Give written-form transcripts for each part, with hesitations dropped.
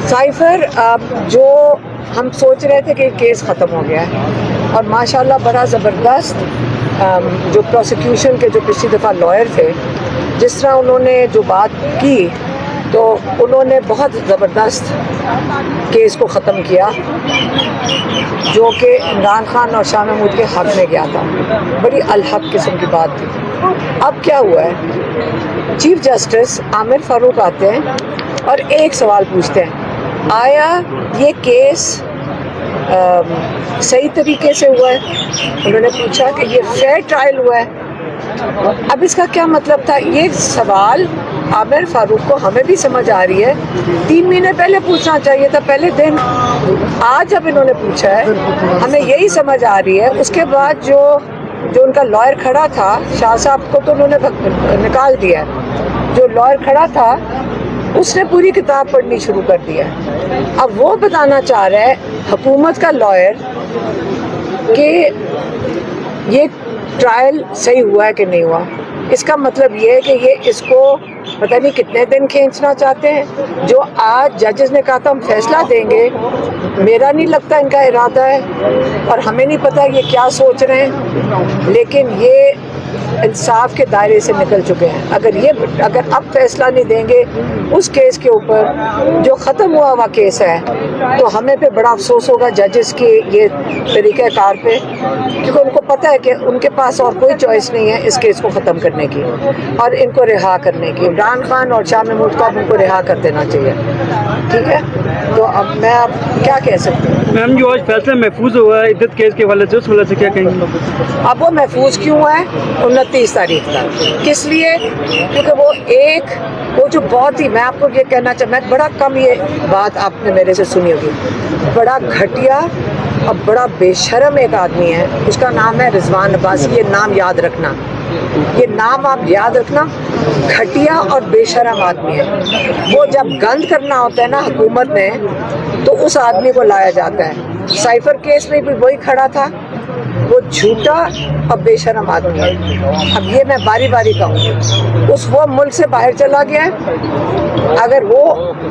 Cipher जो हम सोच रहे थे कि केस ख़त्म हो गया है और माशाल्लाह बड़ा ज़बरदस्त जो प्रोसिक्यूशन के जो पिछली दफ़ा लॉयर थे, जिस तरह उन्होंने जो बात की तो उन्होंने बहुत ज़बरदस्त केस को ख़त्म किया जो कि इमरान खान और शाह महमूद के हक़ में गया था। बड़ी अलहक किस्म की बात थी। अब क्या हुआ है, चीफ जस्टिस आमिर फ़ारूक आते हैं और एक सवाल पूछते हैं, आया ये केस सही तरीके से हुआ है? उन्होंने पूछा कि ये फेयर ट्रायल हुआ है। अब इसका क्या मतलब था? ये सवाल आमिर फ़ारूक को हमें भी समझ आ रही है, 3 महीने पहले पूछना चाहिए था, पहले दिन। आज जब इन्होंने पूछा है हमें यही समझ आ रही है। उसके बाद जो उनका लॉयर खड़ा था, शाह साहब को तो उन्होंने निकाल दिया। जो लॉयर खड़ा था उसने पूरी किताब पढ़नी शुरू कर दिया। अब वो बताना चाह रहा है हुकूमत का लॉयर कि ये ट्रायल सही हुआ है कि नहीं हुआ। इसका मतलब ये है कि ये इसको पता नहीं कितने दिन खींचना चाहते हैं। जो आज जजेस ने कहा था हम फैसला देंगे, मेरा नहीं लगता इनका इरादा है और हमें नहीं पता ये क्या सोच रहे हैं, लेकिन ये इंसाफ के दायरे से निकल चुके हैं। अगर अब फैसला नहीं देंगे उस केस के ऊपर जो ख़त्म हुआ केस है, तो हमें पे बड़ा अफसोस होगा जजेस के ये तरीक़ाकार पे, क्योंकि उनको पता है कि उनके पास और कोई चॉइस नहीं है इस केस को ख़त्म करने की और इनको रिहा करने की। इमरान खान और शाह महमूद को अब उनको रिहा कर देना चाहिए। ठीक है, तो अब मैं क्या कह सकती हूँ? मैम, जो आज फैसला महफूज हुआ है इद्दत केस के हवाले से, उस हवाले से क्या कहेंगे? अब वो महफूज क्यों है 29 तारीख तक? किस लिए? क्योंकि वो जो बहुत ही, मैं आपको ये कहना मैं बड़ा कम ये बात आपने मेरे से सुनी होगी, बड़ा घटिया और बड़ा बेशर्म एक आदमी है, उसका नाम है रिजवान अब्बासी। ये नाम याद रखना, ये नाम आप याद रखना। घटिया और बेशर्म आदमी है। वो जब गंद करना होता है ना हुकूमत ने, तो उस आदमी को लाया जाता है। साइफर केस में भी वही खड़ा था। वो झूठा और बेशर्म आदमी है। अब ये मैं बारी बारी कहूँ, वो मुल्क से बाहर चला गया है। अगर वो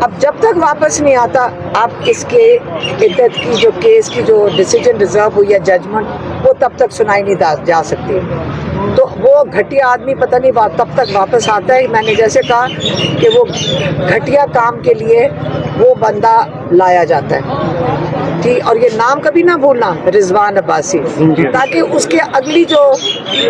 अब जब तक वापस नहीं आता, आप इसके इद्दत की जो केस की जो डिसीजन रिजर्व हुई है, जजमेंट, वो तब तक सुनाई नहीं जा सकती। तो वो घटिया आदमी पता नहीं तब तक वापस आता है। मैंने जैसे कहा कि वो घटिया काम के लिए वो बंदा लाया जाता है। ठीक, और ये नाम कभी ना भूलना, रिजवान अब्बासी, ताकि उसके अगली जो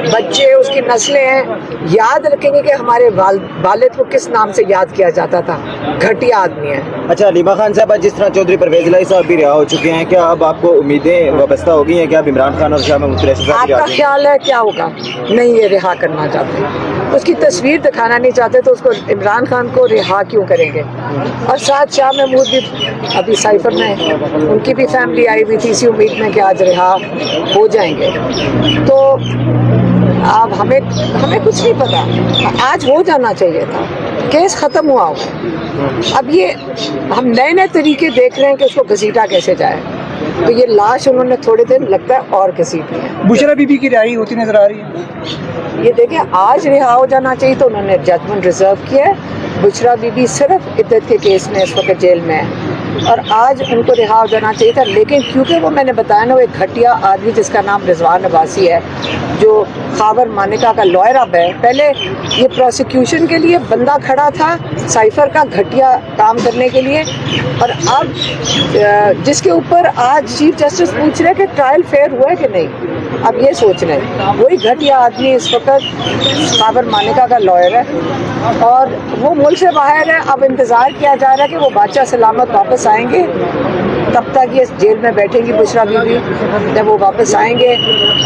बच्चे, उसकी नस्लें हैं, याद रखेंगे कि हमारे वालिद को किस नाम से याद किया जाता था। घटिया आदमी है। अच्छा, हलीमा खान साहब, जिस तरह चौधरी परवेज इलाही साहब भी रिहा हो चुके हैं, क्या अब आपको उम्मीदें वाबस्ता हो गई हैं? क्या अब इमरान खान और शाह महमूद कुरैशी साहब? आपका ख्याल है क्या होगा? नहीं, ये रिहा करना चाहते, उसकी तस्वीर दिखाना नहीं चाहते, तो उसको इमरान खान को रिहा क्यों करेंगे? और साथ शाह महमूद भी अभी साइफर में, उनकी भी फैमिली आई हुई थी इसी उम्मीद में कि आज रिहा हो जाएंगे। तो अब हमें कुछ नहीं पता, आज हो जाना चाहिए था, केस ख़त्म हुआ हो। अब ये हम नए तरीके देख रहे हैं कि उसको घसीटा कैसे जाए। तो ये लाश उन्होंने थोड़े दिन लगता है और घसीटी है। बुशरा बीबी की रिहाई होती नजर आ रही है। ये देखें, आज रिहा हो जाना चाहिए, तो उन्होंने जजमेंट रिजर्व किया है। बुशरा बीबी सिर्फ इद्दत के केस में इस वक्त जेल में है और आज उनको रिहा हो जाना चाहिए था, लेकिन क्योंकि वो मैंने बताया ना, वो एक घटिया आदमी जिसका नाम रिजवान अब्बासी है, जो खाबर मानिका का लॉयर अब है। पहले ये प्रोसिक्यूशन के लिए बंदा खड़ा था साइफर का घटिया काम करने के लिए, और अब जिसके ऊपर आज चीफ जस्टिस पूछ रहे कि ट्रायल फेयर हुआ है कि नहीं, अब ये सोच रहे हैं। वही घटिया आदमी इस वक्त खाबर मानिका का लॉयर है और वो मुल्क से बाहर है। अब इंतज़ार किया जा रहा है कि वो बादशाह सलामत वापस आएंगे, तब तक ये जेल में बैठेंगी बुशरा बीबी। जब वो वापस आएंगे,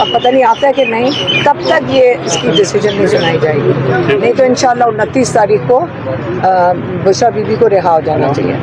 अब पता नहीं आता है कि नहीं, तब तक ये इसकी डिसीजन नहीं सुनाई जाएगी। नहीं तो इंशाल्लाह 29 तारीख को बुशरा बीबी को रिहा हो जाना चाहिए।